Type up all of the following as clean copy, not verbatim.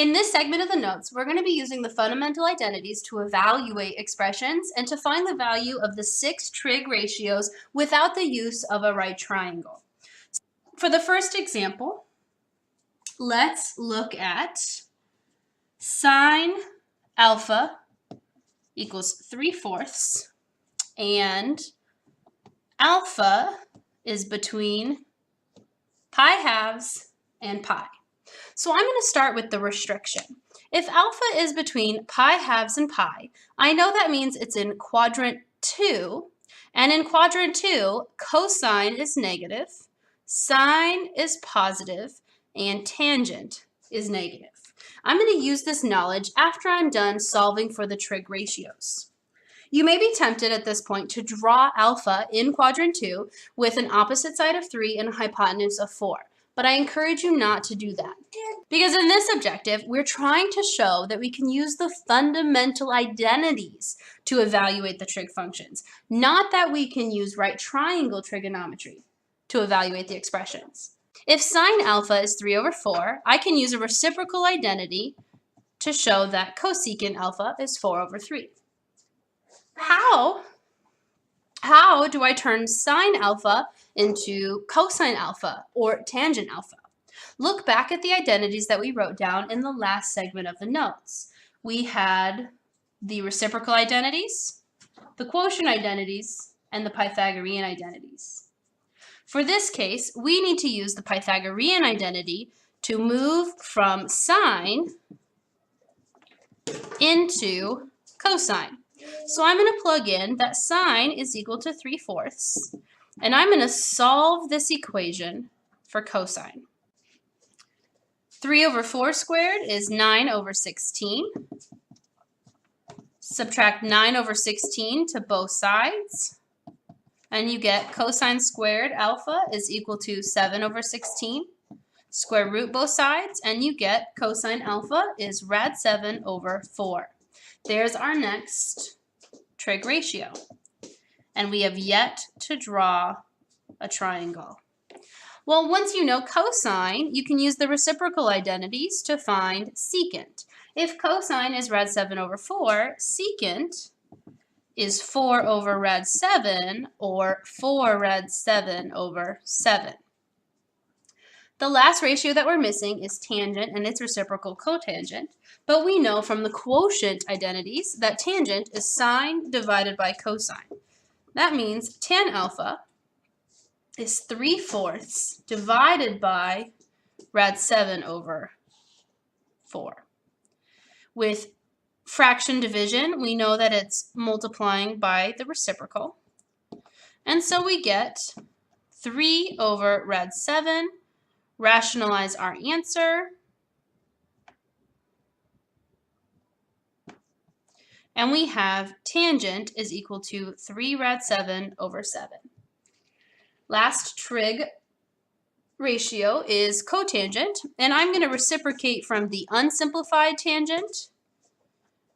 In this segment of the notes, we're going to be using the fundamental identities to evaluate expressions and to find the value of the 6 trig ratios without the use of a right triangle. For the first example, let's look at sine alpha equals 3/4 and alpha is between pi halves and pi. So I'm going to start with the restriction. If alpha is between pi halves and pi, I know that means it's in quadrant 2, and in quadrant 2, cosine is negative, sine is positive, and tangent is negative. I'm going to use this knowledge after I'm done solving for the trig ratios. You may be tempted at this point to draw alpha in quadrant 2 with an opposite side of 3 and a hypotenuse of 4. But I encourage you not to do that. Because in this objective, we're trying to show that we can use the fundamental identities to evaluate the trig functions, not that we can use right triangle trigonometry to evaluate the expressions. If sine alpha is 3/4, I can use a reciprocal identity to show that cosecant alpha is 4/3. How do I turn sine alpha into cosine alpha or tangent alpha? Look back at the identities that we wrote down in the last segment of the notes. We had the reciprocal identities, the quotient identities, and the Pythagorean identities. For this case, we need to use the Pythagorean identity to move from sine into cosine. So I'm going to plug in that sine is equal to 3/4, and I'm going to solve this equation for cosine. 3/4 squared is 9/16. Subtract 9/16 to both sides, and you get cosine squared alpha is equal to 7/16. Square root both sides, and you get cosine alpha is rad7/4. There's our next trig ratio. And we have yet to draw a triangle. Well, once you know cosine, you can use the reciprocal identities to find secant. If cosine is rad7/4, secant is 4/rad7 or 4rad7/7. The last ratio that we're missing is tangent and its reciprocal cotangent, but we know from the quotient identities that tangent is sine divided by cosine. That means tan alpha is 3/4 divided by rad7/4. With fraction division, we know that it's multiplying by the reciprocal. And so we get 3/rad7. Rationalize our answer, and we have tangent is equal to 3rad7/7. Last trig ratio is cotangent, and I'm going to reciprocate from the unsimplified tangent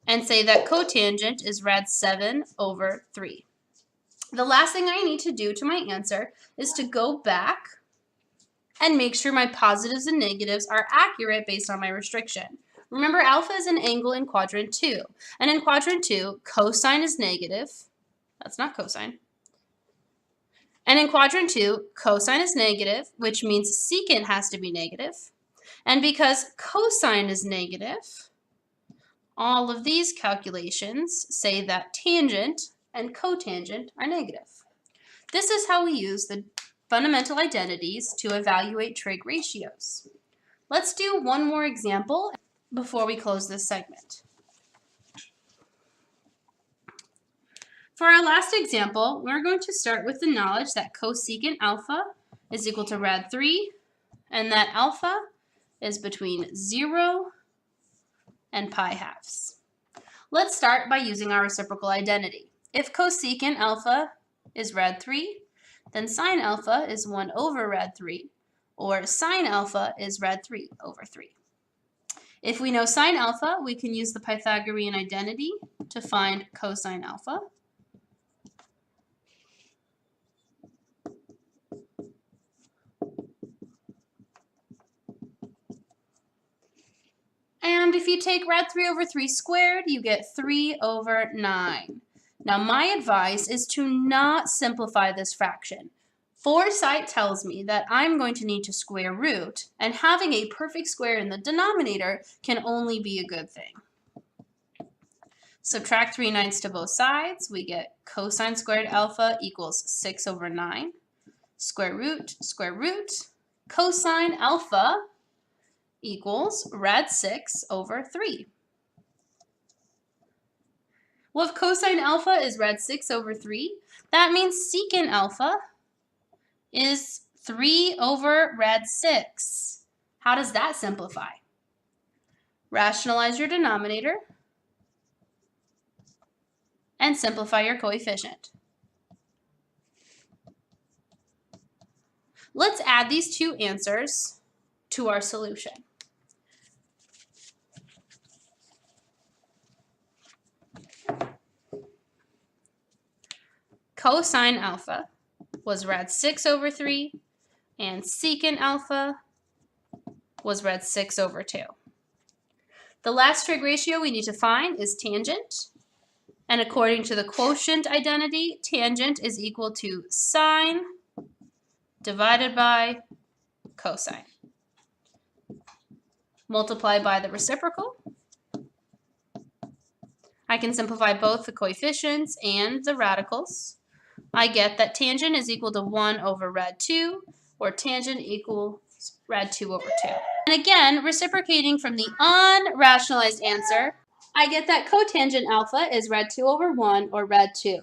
and say that cotangent is rad7/3. The last thing I need to do to my answer is to go back and make sure my positives and negatives are accurate based on my restriction. Remember, alpha is an angle in quadrant 2. And in quadrant 2, cosine is negative. That's not cosine. And in quadrant 2, cosine is negative, which means secant has to be negative. And because cosine is negative, all of these calculations say that tangent and cotangent are negative. This is how we use the fundamental identities to evaluate trig ratios. Let's do one more example before we close this segment. For our last example, we're going to start with the knowledge that cosecant alpha is equal to rad3 and that alpha is between 0 and pi halves. Let's start by using our reciprocal identity. If cosecant alpha is rad3, then sine alpha is 1/rad3, or sine alpha is rad3/3. If we know sine alpha, we can use the Pythagorean identity to find cosine alpha. And And if you take rad 3 over 3 squared, you get 3 over 9. Now my advice is to not simplify this fraction. Foresight tells me that I'm going to need to square root, and having a perfect square in the denominator can only be a good thing. Subtract 3/9 to both sides, we get cosine squared alpha equals 6 over 9. Square root, cosine alpha equals rad 6 over 3. Well, if cosine alpha is rad 6 over 3, that means secant alpha is 3 over rad 6. How does that simplify? Rationalize your denominator and simplify your coefficient. Let's add these two answers to our solution. Cosine alpha was rad 6 over 3, and secant alpha was rad 6 over 2. The last trig ratio we need to find is tangent. And according to the quotient identity, tangent is equal to sine divided by cosine. Multiply by the reciprocal. I can simplify both the coefficients and the radicals. I get that tangent is equal to 1 over rad 2, or tangent equals rad 2 over 2. And again, reciprocating from the unrationalized answer, I get that cotangent alpha is rad 2 over 1, or rad 2.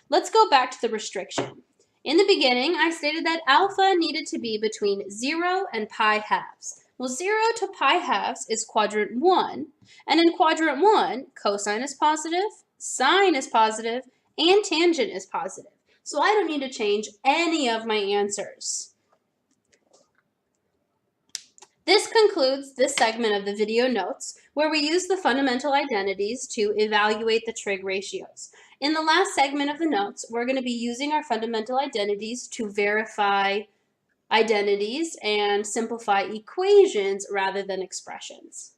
Let's go back to the restriction. In the beginning, I stated that alpha needed to be between 0 and pi halves. Well, 0 to pi halves is quadrant 1, and in quadrant 1, cosine is positive, sine is positive, and tangent is positive. So I don't need to change any of my answers. This concludes this segment of the video notes, where we use the fundamental identities to evaluate the trig ratios. In the last segment of the notes, we're going to be using our fundamental identities to verify identities and simplify equations rather than expressions.